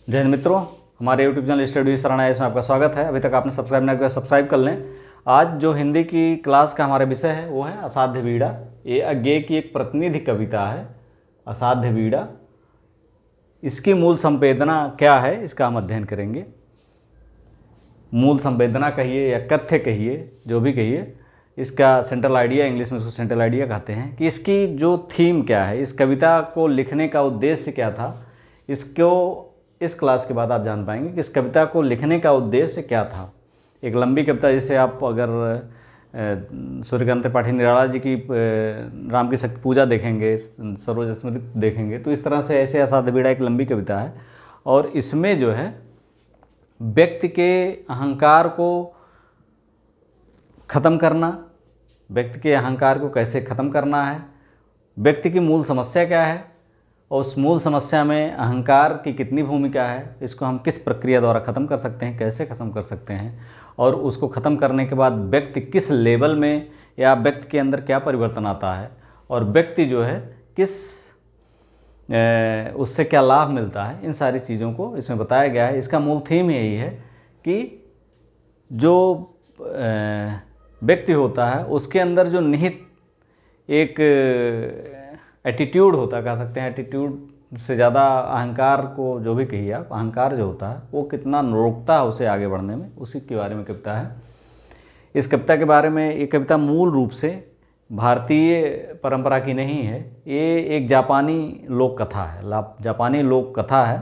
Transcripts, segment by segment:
जय हिंद मित्रों, हमारे YouTube चैनल स्टडी सराहना इसमें आपका स्वागत है। अभी तक आपने सब्सक्राइब नहीं किया, सब्सक्राइब कर लें। आज जो हिंदी की क्लास का हमारा विषय है वो है असाध्य बीड़ा। ये अज्ञेय की एक प्रतिनिधि कविता है, असाध्य बीड़ा। इसकी मूल संवेदना क्या है, इसका हम अध्ययन करेंगे। मूल संवेदना कहिए या कथ्य कहिए, जो भी कहिए, इसका सेंट्रल आइडिया, इंग्लिश में इसको सेंट्रल आइडिया कहते हैं कि इसकी जो थीम क्या है, इस कविता को लिखने का उद्देश्य क्या था, इसको इस क्लास के बाद आप जान पाएंगे कि इस कविता को लिखने का उद्देश्य क्या था। एक लंबी कविता, जिसे आप अगर सूर्यकांत त्रिपाठी निराला जी की राम की शक्ति पूजा देखेंगे, सरोज स्मृति देखेंगे, तो इस तरह से ऐसे असाध्य बीड़ा एक लंबी कविता है। और इसमें जो है व्यक्ति के अहंकार को ख़त्म करना, व्यक्ति के अहंकार को कैसे ख़त्म करना है, व्यक्ति की मूल समस्या क्या है और उस मूल समस्या में अहंकार की कितनी भूमिका है, इसको हम किस प्रक्रिया द्वारा ख़त्म कर सकते हैं, कैसे ख़त्म कर सकते हैं, और उसको ख़त्म करने के बाद व्यक्ति किस लेवल में या व्यक्ति के अंदर क्या परिवर्तन आता है और व्यक्ति जो है किस उससे क्या लाभ मिलता है, इन सारी चीज़ों को इसमें बताया गया है। इसका मूल थीम यही है कि जो व्यक्ति होता है उसके अंदर जो निहित एक एटीट्यूड होता है, कह सकते हैं एटीट्यूड से ज़्यादा अहंकार को, जो भी कहिए आप, अहंकार जो होता है वो कितना रोकता है उसे आगे बढ़ने में, उसी के बारे में कविता है। इस कविता के बारे में, ये कविता मूल रूप से भारतीय परंपरा की नहीं है, ये एक जापानी लोक कथा है, जापानी लोक कथा है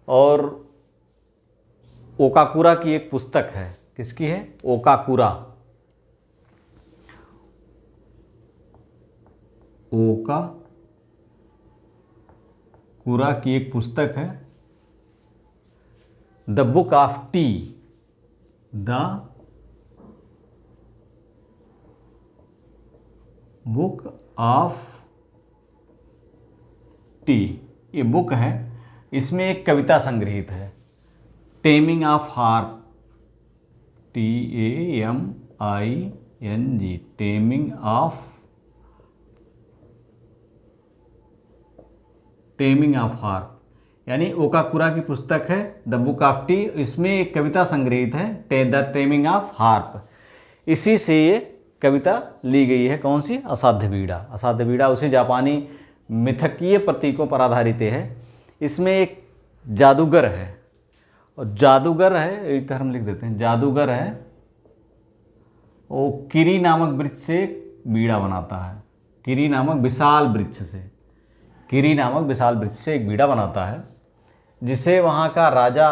और ओकाकुरा की एक पुस्तक है। किसकी है? ओकाकुरा, ओकाकुरा की एक पुस्तक है, the book of T, the book of T, ये बुक है। इसमें एक कविता संग्रहित है, taming of harp, TAMING, taming of harp, यानी ओकाकुरा की पुस्तक है द बुक ऑफ टी। इसमें एक कविता संग्रहित है, द टेमिंग ऑफ हार्प। इसी से ये कविता ली गई है। कौन सी? असाध्य बीड़ा। असाध्य बीड़ा उसी जापानी मिथकीय प्रतीकों पर आधारित है। इसमें एक जादूगर है, और जादूगर है, एक तरह हम लिख देते हैं, जादूगर है, वो किरी नामक वृक्ष से बीड़ा बनाता है। किरी नामक विशाल वृक्ष से, किरी नामक विशाल वृक्ष से एक बीड़ा बनाता है, जिसे वहाँ का राजा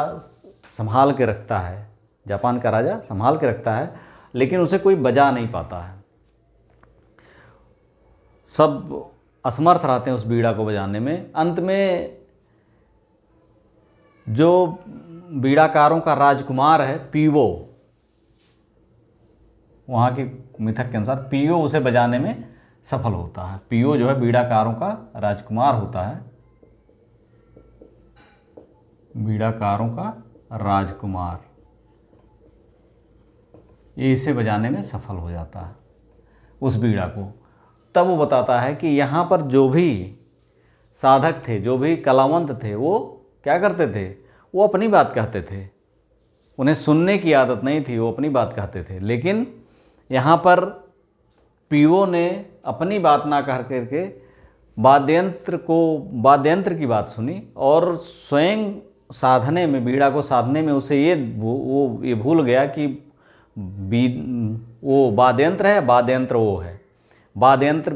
संभाल के रखता है, जापान का राजा संभाल के रखता है, लेकिन उसे कोई बजा नहीं पाता है। सब असमर्थ रहते हैं उस बीड़ा को बजाने में। अंत में जो बीड़ाकारों का राजकुमार है पीवो, वहाँ की मिथक के अनुसार पीओ उसे बजाने में सफल होता है। पीओ जो है बीड़ाकारों का राजकुमार होता है, बीड़ाकारों का राजकुमार, ये इसे बजाने में सफल हो जाता है उस बीड़ा को। तब वो बताता है कि यहाँ पर जो भी साधक थे, जो भी कलावंत थे, वो क्या करते थे? वो अपनी बात कहते थे, उन्हें सुनने की आदत नहीं थी, वो अपनी बात कहते थे। लेकिन यहाँ पर पीओ ने अपनी बात ना कह करके वाद्यंत्र की बात सुनी, और स्वयं साधने में, बीड़ा को साधने में उसे ये भूल गया कि वो वाद्यंत्र है, वाद्यंत्र वो है, वाद्यंत्र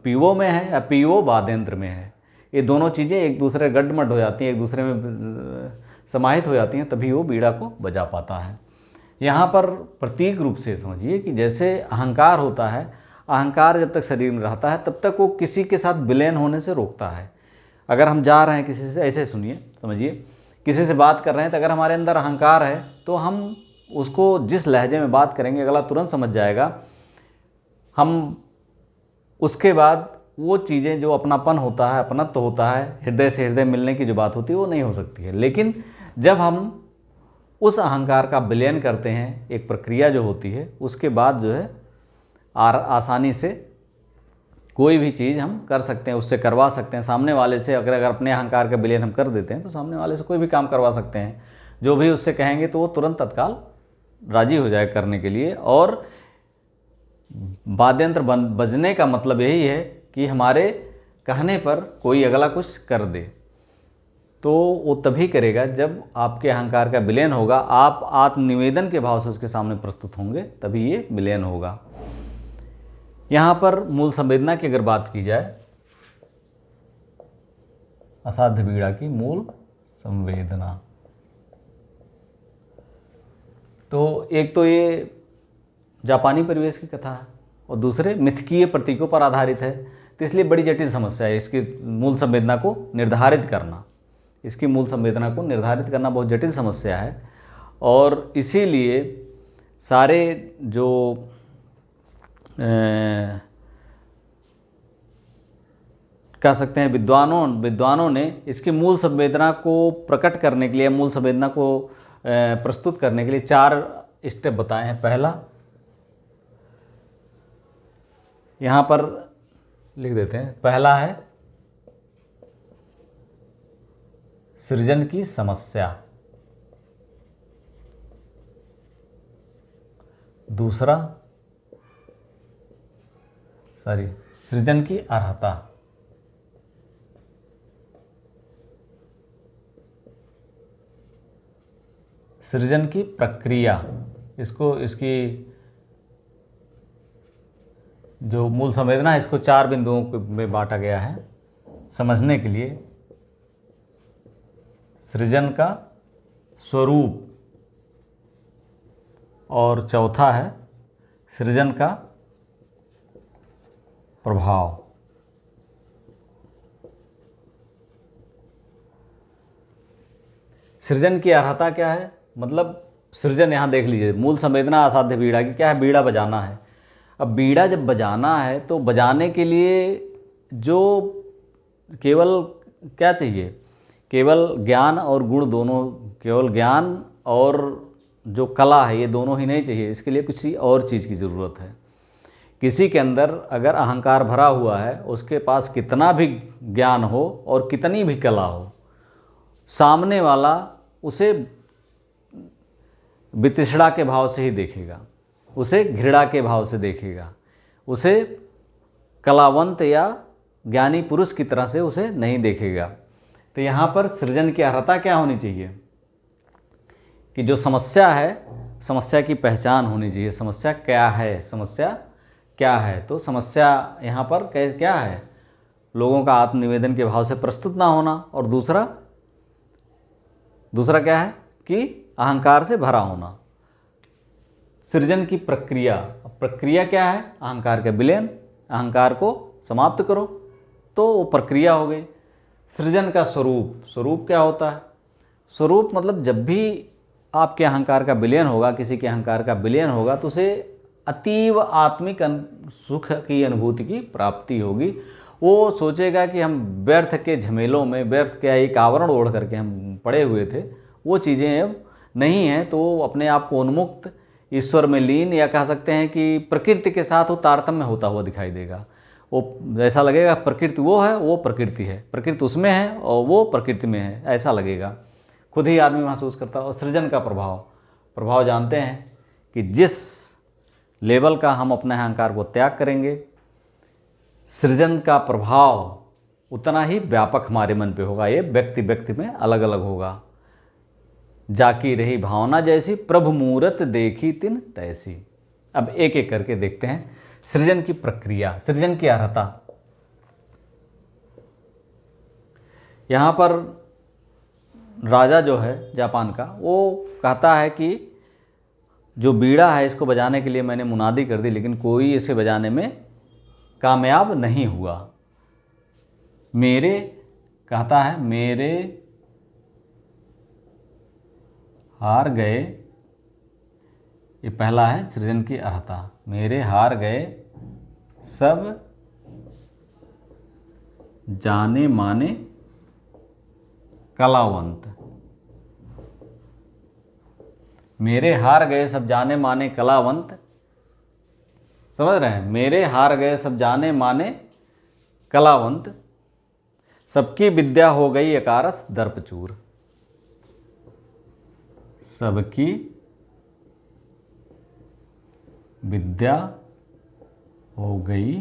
पीओ में है या पीओ वाद्यंत्र में है। ये दोनों चीज़ें एक दूसरे गड्ढमड्ढ हो जाती हैं, एक दूसरे में समाहित हो जाती हैं, तभी वो बीड़ा को बजा पाता है। यहाँ पर प्रतीक रूप से समझिए कि जैसे अहंकार होता है, अहंकार जब तक शरीर में रहता है तब तक वो किसी के साथ विलयन होने से रोकता है। अगर हम जा रहे हैं किसी से, ऐसे सुनिए, समझिए, किसी से बात कर रहे हैं, तो अगर हमारे अंदर अहंकार है तो हम उसको जिस लहजे में बात करेंगे अगला तुरंत समझ जाएगा। हम उसके बाद वो चीज़ें, जो अपनापन होता है, अपनत्व होता है, हृदय से हृदय मिलने की जो बात होती है, वो नहीं हो सकती है। लेकिन जब हम उस अहंकार का विलयन करते हैं, एक प्रक्रिया जो होती है, उसके बाद जो है आसानी से कोई भी चीज़ हम कर सकते हैं, उससे करवा सकते हैं सामने वाले से। अगर अपने अहंकार का विलयन हम कर देते हैं तो सामने वाले से कोई भी काम करवा सकते हैं। जो भी उससे कहेंगे तो वो तुरंत तत्काल राजी हो जाए करने के लिए। और वाद्य यंत्र बजने का मतलब यही है कि हमारे कहने पर कोई अगला कुछ कर दे, तो वो तभी करेगा जब आपके अहंकार का विलयन होगा, आप आत्मनिवेदन के भाव से उसके सामने प्रस्तुत होंगे, तभी ये विलयन होगा। यहाँ पर मूल संवेदना की अगर बात की जाए, असाध्य पीड़ा की मूल संवेदना, तो एक तो ये जापानी परिवेश की कथा है और दूसरे मिथकीय प्रतीकों पर आधारित है, तो इसलिए बड़ी जटिल समस्या है इसकी मूल संवेदना को निर्धारित करना। इसकी मूल संवेदना को निर्धारित करना बहुत जटिल समस्या है। और इसीलिए सारे जो कह सकते हैं विद्वानों ने इसकी मूल संवेदना को प्रकट करने के लिए, मूल संवेदना को प्रस्तुत करने के लिए 4 स्टेप बताए हैं। पहला यहाँ पर लिख देते हैं, पहला है सृजन की समस्या, दूसरा सृजन की अर्हता, सृजन की प्रक्रिया, इसकी जो मूल संवेदना है इसको 4 बिंदुओं में बांटा गया है समझने के लिए। सृजन का स्वरूप, और चौथा है सृजन का प्रभाव। सृजन की अर्हता क्या है, मतलब सृजन, यहाँ देख लीजिए मूल संवेदना असाध्य बीड़ा की क्या है, बीड़ा बजाना है। अब बीड़ा जब बजाना है तो बजाने के लिए जो केवल क्या चाहिए, केवल ज्ञान और गुण दोनों, केवल ज्ञान और जो कला है ये दोनों ही नहीं चाहिए, इसके लिए किसी और चीज़ की ज़रूरत है। किसी के अंदर अगर अहंकार भरा हुआ है, उसके पास कितना भी ज्ञान हो और कितनी भी कला हो, सामने वाला उसे वितृष्णा के भाव से ही देखेगा, उसे घृणा के भाव से देखेगा, उसे कलावंत या ज्ञानी पुरुष की तरह से उसे नहीं देखेगा। तो यहाँ पर सृजन की अर्हता क्या होनी चाहिए कि जो समस्या है, समस्या की पहचान होनी चाहिए। समस्या क्या है, समस्या क्या है, तो समस्या यहाँ पर क्या है, लोगों का आत्मनिवेदन के भाव से प्रस्तुत ना होना, और दूसरा क्या है कि अहंकार से भरा होना। सृजन की प्रक्रिया, प्रक्रिया क्या है, अहंकार का विलयन, अहंकार को समाप्त करो, तो वो प्रक्रिया हो गई। सृजन का स्वरूप, स्वरूप क्या होता है, स्वरूप मतलब जब भी आपके अहंकार का विलयन होगा, किसी के अहंकार का विलयन होगा, तो उसे अतीव आत्मिक सुख की अनुभूति की प्राप्ति होगी। वो सोचेगा कि हम व्यर्थ के झमेलों में, व्यर्थ के एक आवरण ओढ़ करके हम पड़े हुए थे, वो चीज़ें अब नहीं हैं, तो वो अपने आप को उन्मुक्त, ईश्वर में लीन, या कह सकते हैं कि प्रकृति के साथ वो तारतम्य होता हुआ दिखाई देगा। वो ऐसा लगेगा प्रकृति वो है, वो प्रकृति है, प्रकृति उसमें है और वो प्रकृति में है, ऐसा लगेगा, खुद ही आदमी महसूस करता है। और सृजन का प्रभाव जानते हैं कि जिस लेवल का हम अपने अहंकार को त्याग करेंगे, सृजन का प्रभाव उतना ही व्यापक हमारे मन पे होगा। ये व्यक्ति व्यक्ति में अलग अलग होगा। जाकी रही भावना जैसी, प्रभु मूरत देखी तिन तैसी। अब एक एक करके देखते हैं सृजन की प्रक्रिया, सृजन की अर्हता। यहाँ पर राजा जो है जापान का, वो कहता है कि जो बीड़ा है इसको बजाने के लिए मैंने मुनादी कर दी, लेकिन कोई इसे बजाने में कामयाब नहीं हुआ। कहता है मेरे हार गए, ये पहला है सृजन की अर्हता। मेरे हार गए सब जाने माने कलावंत। मेरे हार गए सब जाने माने कलावंत, समझ रहे हैं, मेरे हार गए सब जाने माने कलावंत, सबकी विद्या हो गई अकारथ दर्पचूर। सबकी विद्या हो गई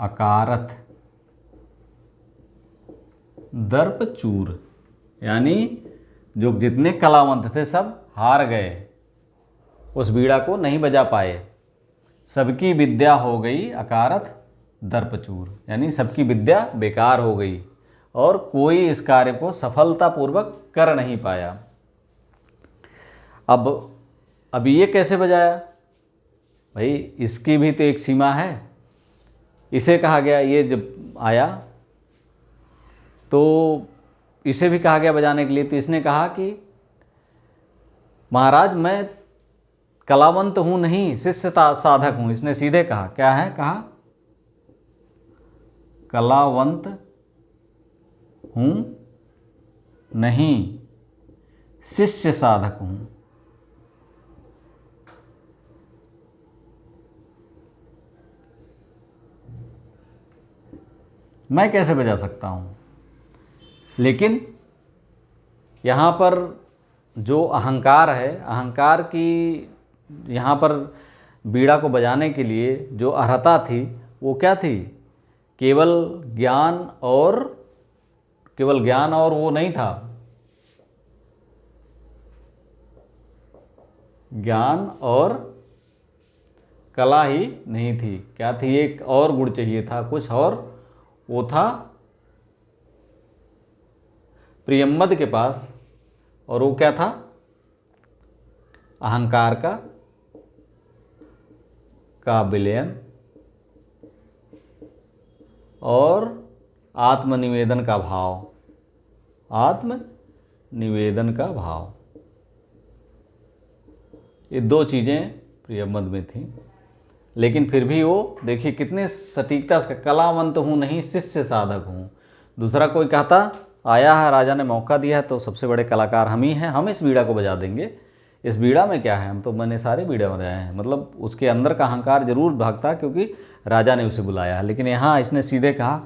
अकारथ दर्पचूर, यानी जो जितने कलावंत थे सब हार गए, उस बीड़ा को नहीं बजा पाए। सबकी विद्या हो गई अकारथ दर्पचूर, यानी सबकी विद्या बेकार हो गई और कोई इस कार्य को सफलतापूर्वक कर नहीं पाया। अब ये कैसे बजाया भाई, इसकी भी तो एक सीमा है। इसे कहा गया, ये जब आया तो इसे भी कहा गया बजाने के लिए, तो इसने कहा कि महाराज मैं कलावंत हूं नहीं, शिष्य साधक हूं। इसने सीधे कहा, क्या है, कहा कलावंत हूं नहीं, शिष्य साधक हूं। मैं कैसे बजा सकता हूं? लेकिन यहाँ पर जो अहंकार है, अहंकार की यहाँ पर बीड़ा को बजाने के लिए जो अर्हता थी वो क्या थी? केवल ज्ञान और वो नहीं था, ज्ञान और कला ही नहीं थी। क्या थी? एक और गुण चाहिए था, कुछ और, वो था प्रियम्बद के पास, और वो क्या था? अहंकार का विलयन और आत्मनिवेदन का भाव, आत्मनिवेदन का भाव। ये दो चीज़ें प्रियम्बद में थी। लेकिन फिर भी वो देखिए कितने सटीकता से, कलावंत हूँ नहीं, शिष्य साधक हूँ। दूसरा कोई कहता, आया है, राजा ने मौका दिया है तो सबसे बड़े कलाकार हम ही हैं, हम इस बीड़ा को बजा देंगे। इस बीड़ा में क्या है, हम तो मैंने सारे बीड़ा बजाए हैं। मतलब उसके अंदर का अहंकार जरूर भागता क्योंकि राजा ने उसे बुलाया है। लेकिन यहाँ इसने सीधे कहा,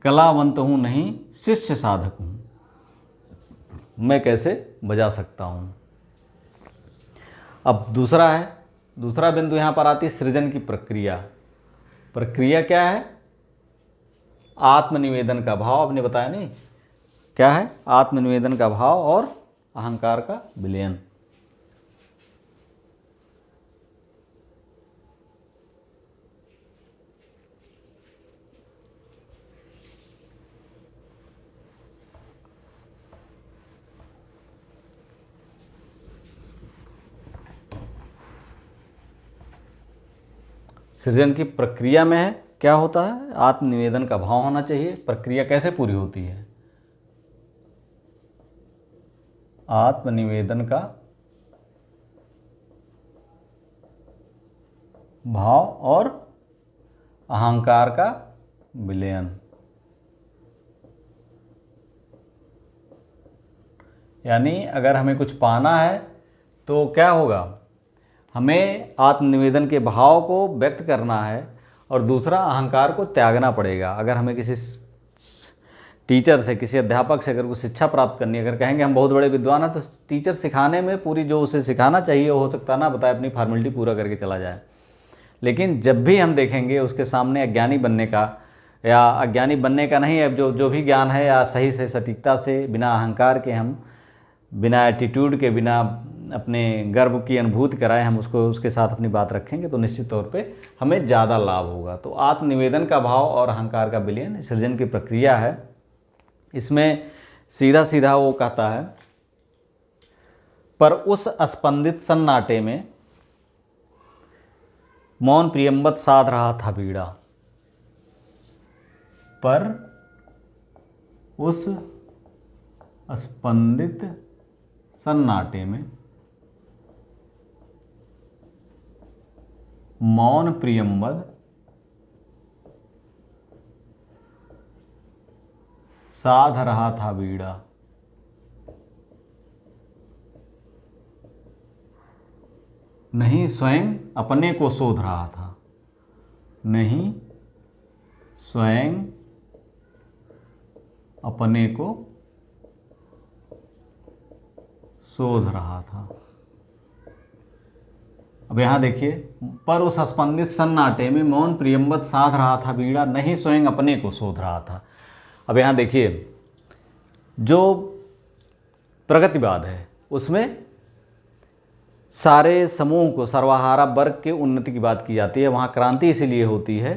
कलावंत हूँ नहीं, शिष्य साधक हूँ, मैं कैसे बजा सकता हूँ। अब दूसरा बिंदु यहाँ पर आती है, सृजन की प्रक्रिया। प्रक्रिया क्या है? आत्मनिवेदन का भाव। आपने बताया नहीं क्या है? आत्मनिवेदन का भाव और अहंकार का विलयन। सृजन की प्रक्रिया में है, क्या होता है? आत्मनिवेदन का भाव होना चाहिए। प्रक्रिया कैसे पूरी होती है? आत्मनिवेदन का भाव और अहंकार का विलयन। यानी अगर हमें कुछ पाना है तो क्या होगा? हमें आत्मनिवेदन के भाव को व्यक्त करना है और दूसरा अहंकार को त्यागना पड़ेगा। अगर हमें किसी टीचर से, किसी अध्यापक से अगर कुछ शिक्षा प्राप्त करनी है, अगर कहेंगे हम बहुत बड़े विद्वान हैं, तो टीचर सिखाने में पूरी जो उसे सिखाना चाहिए हो सकता ना बताए, अपनी फॉर्मेलिटी पूरा करके चला जाए। लेकिन जब भी हम देखेंगे उसके सामने अज्ञानी बनने का, या अज्ञानी बनने का नहीं, अब जो भी ज्ञान है, या सही से सटीकता से, बिना अहंकार के, हम बिना एटीट्यूड के, बिना अपने गर्व की अनुभूति कराए हम उसको, उसके साथ अपनी बात रखेंगे तो निश्चित तौर पे हमें ज़्यादा लाभ होगा। तो आत्मनिवेदन का भाव और अहंकार का विलयन सृजन की प्रक्रिया है। इसमें सीधा सीधा वो कहता है, पर उस स्पंदित सन्नाटे में मौन प्रियम्बद साध रहा था बीड़ा। पर उस स्पंदित सन्नाटे में मौन प्रियम्बद साध रहा था बीड़ा। नहीं स्वयं अपने को शोध रहा था, नहीं स्वयं अपने को शोध रहा था। अब यहां देखिए, पर उस स्पंदित सन्नाटे में मौन प्रियंवत साध रहा था बीड़ा, नहीं स्वयं अपने को शोध रहा था। अब यहां देखिए, जो प्रगतिवाद है उसमें सारे समूह को, सर्वहारा वर्ग के उन्नति की बात की जाती है। वहाँ क्रांति इसीलिए होती है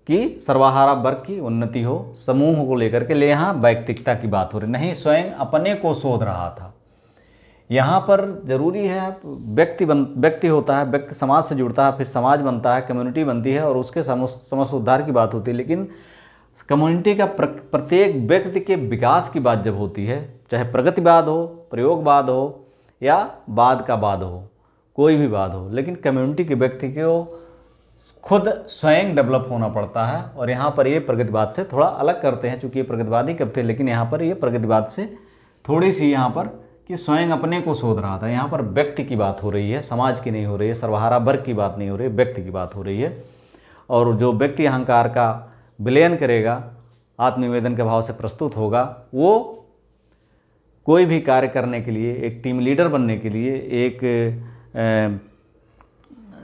कि सर्वहारा वर्ग की उन्नति हो, समूह को लेकर के। ले यहाँ वैयक्तिकता की बात हो रही, नहीं स्वयं अपने को शोध रहा था। यहाँ पर जरूरी है व्यक्ति होता है, व्यक्ति समाज से जुड़ता है, फिर समाज बनता है, कम्युनिटी बनती है और उसके समस्त उद्धार की बात होती है। लेकिन कम्युनिटी का प्रत्येक व्यक्ति के विकास की बात जब होती है, चाहे प्रगतिवाद हो, प्रयोगवाद हो या वाद का वाद हो, कोई भी वाद हो, लेकिन कम्युनिटी के व्यक्ति को खुद स्वयं डेवलप होना पड़ता है। और यहाँ पर ये प्रगतिवाद से थोड़ा अलग करते हैं, चूँकि ये प्रगतिवादी कब थे, लेकिन यहाँ पर ये प्रगतिवाद से थोड़ी सी यहाँ पर कि स्वयं अपने को शोध रहा था। यहाँ पर व्यक्ति की बात हो रही है, समाज की नहीं हो रही है, सर्वहारा वर्ग की बात नहीं हो रही है, व्यक्ति की बात हो रही है। और जो व्यक्ति अहंकार का विलयन करेगा, आत्मनिवेदन के भाव से प्रस्तुत होगा, वो कोई भी कार्य करने के लिए, एक टीम लीडर बनने के लिए, एक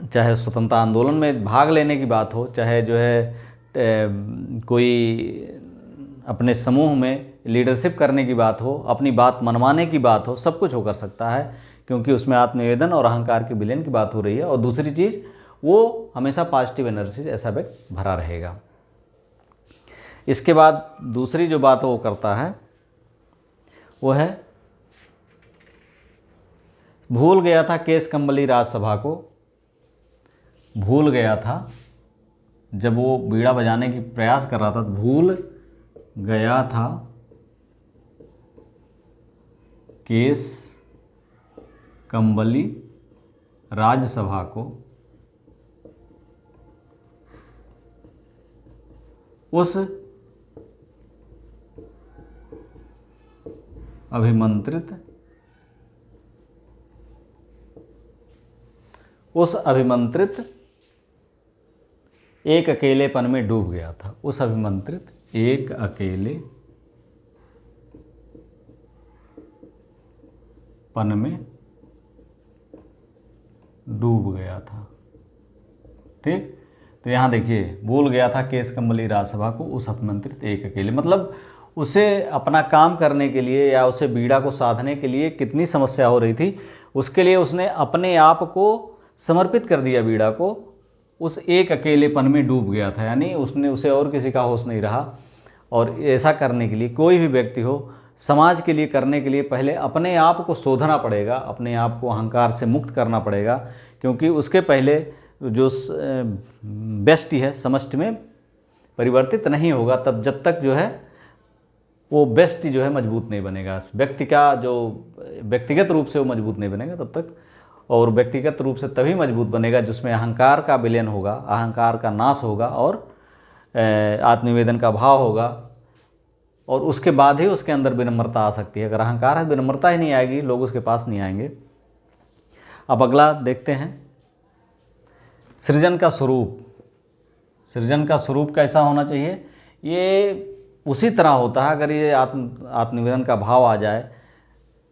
चाहे स्वतंत्रता आंदोलन में भाग लेने की बात हो, चाहे जो है कोई अपने समूह में लीडरशिप करने की बात हो, अपनी बात मनवाने की बात हो, सब कुछ हो कर सकता है, क्योंकि उसमें आत्मनिवेदन और अहंकार के विलयन की बात हो रही है। और दूसरी चीज़, वो हमेशा पॉजिटिव एनर्जी से ऐसा व्यक्ति भरा रहेगा। इसके बाद दूसरी जो बात वो करता है वो है, भूल गया था केश कंबली राजसभा को। भूल गया था, जब वो बीड़ा बजाने की प्रयास कर रहा था तो भूल गया था केश कंबली राज्यसभा को उस अभिमंत्रित एक अकेलेपन में डूब गया था। उस अभिमंत्रित एक अकेलेपन में डूब गया था। ठीक, तो यहाँ देखिए, भूल गया था केश कंबली राज्यसभा को उस अभिमंत्रित एक अकेले, मतलब उसे अपना काम करने के लिए या उसे बीड़ा को साधने के लिए कितनी समस्या हो रही थी, उसके लिए उसने अपने आप को समर्पित कर दिया बीड़ा को। उस एक अकेलेपन में डूब गया था, यानी उसे और किसी का होश नहीं रहा। और ऐसा करने के लिए कोई भी व्यक्ति हो, समाज के लिए करने के लिए पहले अपने आप को शोधना पड़ेगा, अपने आप को अहंकार से मुक्त करना पड़ेगा, क्योंकि उसके पहले जो व्यष्टि है समष्टि में परिवर्तित नहीं होगा, तब जब तक जो है वो व्यष्टि जो है मजबूत नहीं बनेगा। व्यक्ति का जो व्यक्तिगत रूप से वो मजबूत नहीं बनेगा तब तक, और व्यक्तिगत रूप से तभी मजबूत बनेगा जिसमें अहंकार का विलयन होगा, अहंकार का नाश होगा और आत्मनिवेदन का भाव होगा, और उसके बाद ही उसके अंदर विनम्रता आ सकती है। अगर अहंकार है, विनम्रता ही नहीं आएगी, लोग उसके पास नहीं आएंगे। अब अगला देखते हैं, सृजन का स्वरूप। सृजन का स्वरूप कैसा होना चाहिए? ये उसी तरह होता है, अगर ये आत्मनिवेदन का भाव आ जाए,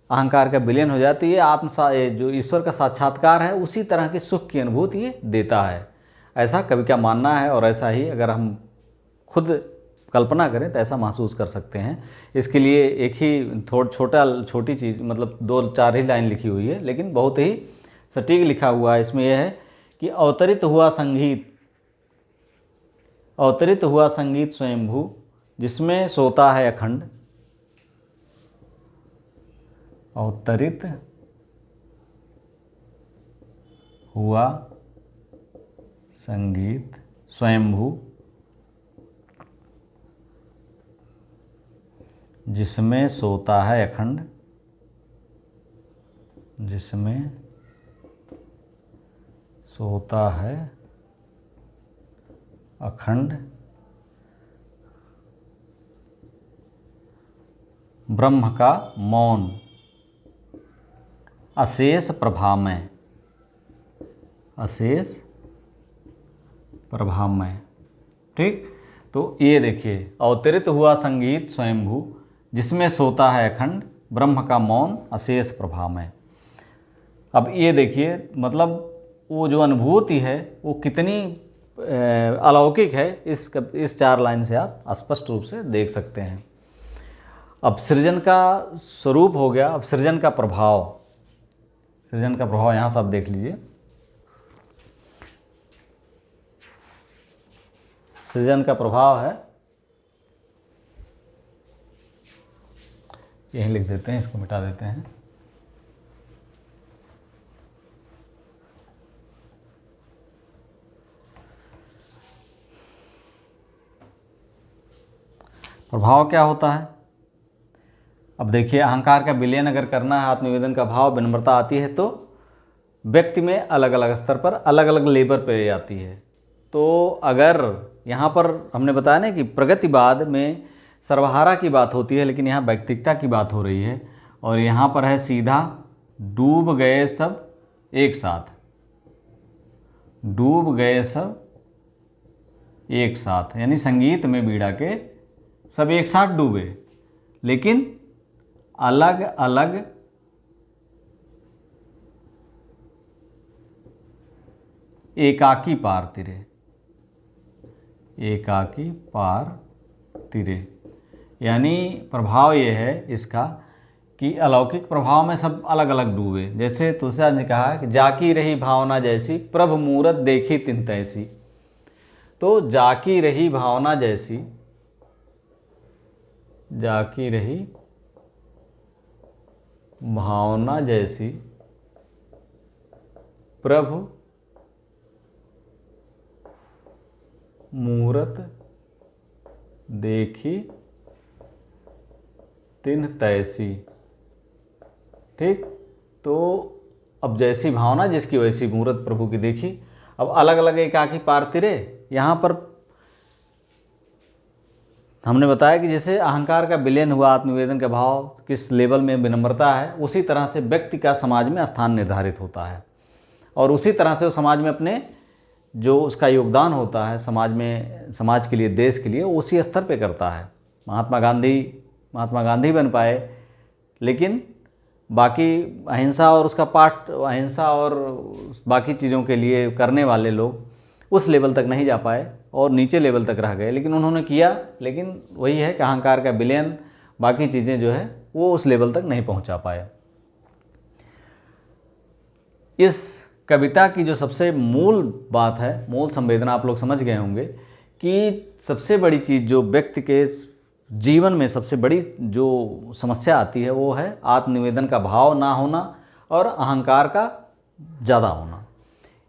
अहंकार का विलयन हो जाए, तो ये जो ईश्वर का साक्षात्कार है उसी तरह की सुख की अनुभूति ये देता है। ऐसा कवि का मानना है, और ऐसा ही अगर हम खुद कल्पना करें तो ऐसा महसूस कर सकते हैं। इसके लिए एक ही छोटी चीज़, मतलब 2-4 ही लाइन लिखी हुई है, लेकिन बहुत ही सटीक लिखा हुआ है। इसमें यह है कि अवतरित हुआ संगीत स्वयंभू, जिसमें सोता है अखंड। अवतरित हुआ संगीत स्वयंभू, जिसमें सोता है अखंड, जिसमें सोता है अखंड, ब्रह्म का मौन अशेष प्रभामय, अशेष प्रभामय। ठीक, तो ये देखिए, अवतरित हुआ संगीत स्वयंभू, जिसमें सोता है अखंड, ब्रह्म का मौन अशेष प्रभा में। अब ये देखिए, मतलब वो जो अनुभूति है वो कितनी अलौकिक है, इस 4 लाइन से आप स्पष्ट रूप से देख सकते हैं। अब सृजन का स्वरूप हो गया, अब सृजन का प्रभाव, सृजन का प्रभाव यहाँ से आप देख लीजिए। सृजन का प्रभाव है, यहीं लिख देते हैं, इसको मिटा देते हैं। प्रभाव क्या होता है? अब देखिए, अहंकार का विलयन अगर करना है, आत्मनिवेदन का भाव, विनम्रता आती है, तो व्यक्ति में अलग अलग स्तर पर अलग अलग लेवल पर आती है। तो अगर यहाँ पर हमने बताया ना कि प्रगतिवाद में सर्वहारा की बात होती है, लेकिन यहाँ व्यक्तिकता की बात हो रही है। और यहाँ पर है सीधा, डूब गए सब एक साथ, डूब गए सब एक साथ, यानी संगीत में बीड़ा के सब एक साथ डूबे, लेकिन अलग अलग एकाकी पार तिरे, एकाकी पार तिरे। यानी प्रभाव ये है इसका कि अलौकिक प्रभाव में सब अलग अलग डूबे। जैसे तुलसीदास ने कहा कि जाकी रही भावना जैसी, प्रभु मूरत देखी तिन तैसी। तो जाकी रही भावना जैसी, जाकी रही भावना जैसी, प्रभु मूरत देखी तिन तैसी। ठीक, तो अब जैसी भावना जिसकी वैसी मूरत प्रभु की देखी। अब अलग अलग एकाकी पार तिरे, यहाँ पर हमने बताया कि जैसे अहंकार का विलयन हुआ, आत्मनिवेदन का भाव किस लेवल में विनम्रता है, उसी तरह से व्यक्ति का समाज में स्थान निर्धारित होता है। और उसी तरह से वो समाज में अपने जो उसका योगदान होता है समाज में, समाज के लिए, देश के लिए, उसी स्तर पे करता है। महात्मा गांधी बन पाए, लेकिन बाकी अहिंसा और उसका पाठ, अहिंसा और बाकी चीज़ों के लिए करने वाले लोग उस लेवल तक नहीं जा पाए और नीचे लेवल तक रह गए। लेकिन उन्होंने किया, लेकिन वही है कि अहंकार का विलयन, बाकी चीज़ें जो है वो उस लेवल तक नहीं पहुंचा पाए। इस कविता की जो सबसे मूल बात है, मूल संवेदना, आप लोग समझ गए होंगे कि सबसे बड़ी चीज़ जो व्यक्ति के जीवन में सबसे बड़ी जो समस्या आती है वो है आत्मनिवेदन का भाव ना होना और अहंकार का ज़्यादा होना।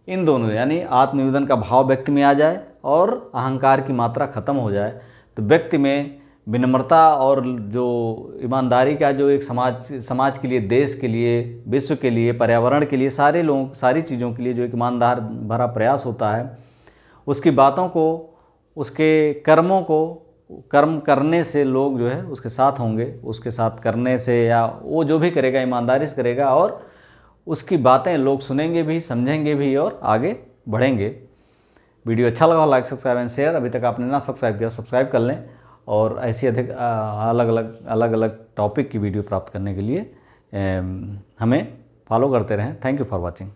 इन दोनों, यानी आत्मनिवेदन का भाव व्यक्ति में आ जाए और अहंकार की मात्रा खत्म हो जाए, तो व्यक्ति में विनम्रता और जो ईमानदारी का जो एक समाज के लिए, देश के लिए, विश्व के लिए, पर्यावरण के लिए, सारे लोग, सारी चीज़ों के लिए जो एक ईमानदार भरा प्रयास होता है, उसकी बातों को, उसके कर्मों को, कर्म करने से लोग जो है उसके साथ होंगे, उसके साथ करने से, या वो जो भी करेगा ईमानदारी से करेगा और उसकी बातें लोग सुनेंगे भी, समझेंगे भी और आगे बढ़ेंगे। वीडियो अच्छा लगा लाइक, सब्सक्राइब एंड शेयर। अभी तक आपने ना सब्सक्राइब किया, सब्सक्राइब कर लें और ऐसी अधिक अलग अलग टॉपिक की वीडियो प्राप्त करने के लिए हमें फॉलो करते रहें। Thank you for watching.